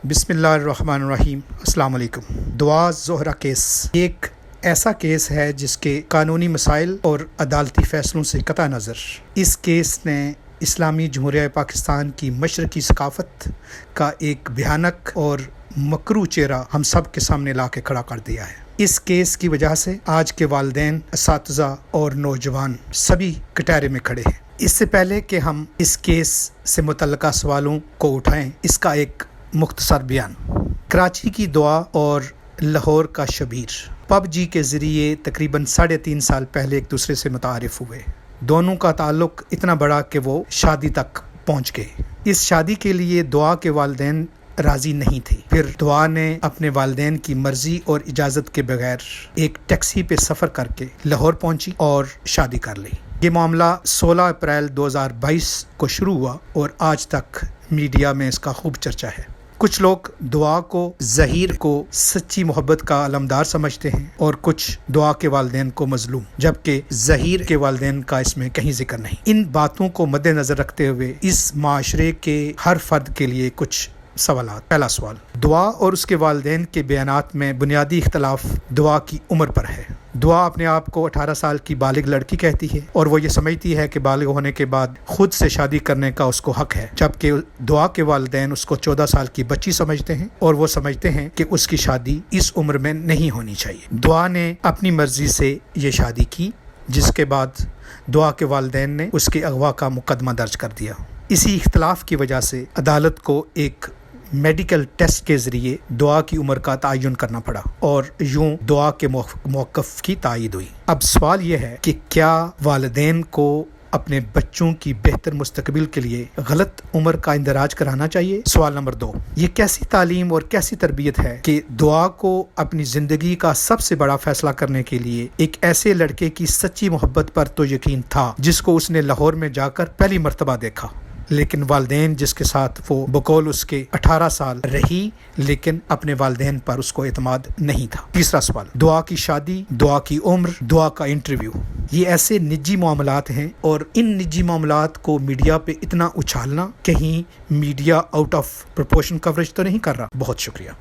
बिस्मिल्लाहिर्रहमानिर्रहीम। अस्सलाम वालेकुम। दुआ ज़ोहरा केस एक ऐसा केस है जिसके कानूनी मसाइल और अदालती फ़ैसलों से कता नज़र इस केस ने इस्लामी जमहूरिया पाकिस्तान की मशरकी सकाफ़त का एक भयानक और मकरू चेहरा हम सब के सामने ला के खड़ा कर दिया है। इस केस की वजह से आज के वालिदैन, असातिज़ा और नौजवान सभी कटहरे में खड़े हैं। इससे पहले कि हम इस केस से मुतल्लिका सवालों को उठाएं, इसका एक मुख्तसर बयान। कराची की दुआ और लाहौर का शबीर पबजी के ज़रिए तकरीबन 3.5 साल पहले एक दूसरे से मुतारिफ़ हुए। दोनों का ताल्लुक़ इतना बड़ा कि वो शादी तक पहुँच गए। इस शादी के लिए दुआ के वालिदैन राज़ी नहीं थे। फिर दुआ ने अपने वालिदैन की मर्ज़ी और इजाज़त के बगैर एक टैक्सी पे सफ़र करके लाहौर पहुँची और शादी कर ली। ये मामला 16 अप्रैल 2022 को शुरू हुआ और आज तक मीडिया में इसका खूब चर्चा है। कुछ लोग दुआ को, ज़हीर को सच्ची मोहब्बत का अलमदार समझते हैं और कुछ दुआ के वालिदैन को मजलूम, जबकि ज़हीर के वालिदैन का इसमें कहीं जिक्र नहीं। इन बातों को मद्देनज़र रखते हुए इस माशरे के हर फर्द के लिए कुछ सवालात। पहला सवाल, दुआ और उसके वालिदैन के बयानात में बुनियादी इख्तलाफ दुआ की उम्र पर है। दुआ अपने आप को 18 साल की बालिग लड़की कहती है और वो ये समझती है कि बालिग होने के बाद खुद से शादी करने का उसको हक है, जबकि दुआ के वालिदैन उसको 14 साल की बच्ची समझते हैं और वो समझते हैं कि उसकी शादी इस उम्र में नहीं होनी चाहिए। दुआ ने अपनी मर्जी से ये शादी की, जिसके बाद दुआ के वालिदैन ने उसके अगवा का मुकदमा दर्ज कर दिया। इसी इख्तलाफ की वजह से अदालत को एक मेडिकल टेस्ट के ज़रिए दुआ की उम्र का तयन करना पड़ा और यूं दुआ के मौक़िफ़ की तायीद हुई। अब सवाल यह है कि क्या वालिदैन को अपने बच्चों की बेहतर मुस्तकबिल के लिए गलत उम्र का इंदराज कराना चाहिए? सवाल नंबर 2, ये कैसी तालीम और कैसी तरबियत है कि दुआ को अपनी ज़िंदगी का सबसे बड़ा फैसला करने के लिए एक ऐसे लड़के की सच्ची मोहब्बत पर तो यकीन था जिसको उसने लाहौर में जाकर पहली मर्तबा देखा, लेकिन वालिदैन जिसके साथ वो बकौल उसके 18 साल रही, लेकिन अपने वालिदैन पर उसको एतमाद नहीं था। तीसरा सवाल, दुआ की शादी, दुआ की उम्र, दुआ का इंटरव्यू, ये ऐसे निजी मामलात हैं और इन निजी मामलात को मीडिया पे इतना उछालना, कहीं media out of proportion coverage तो नहीं कर रहा? बहुत शुक्रिया।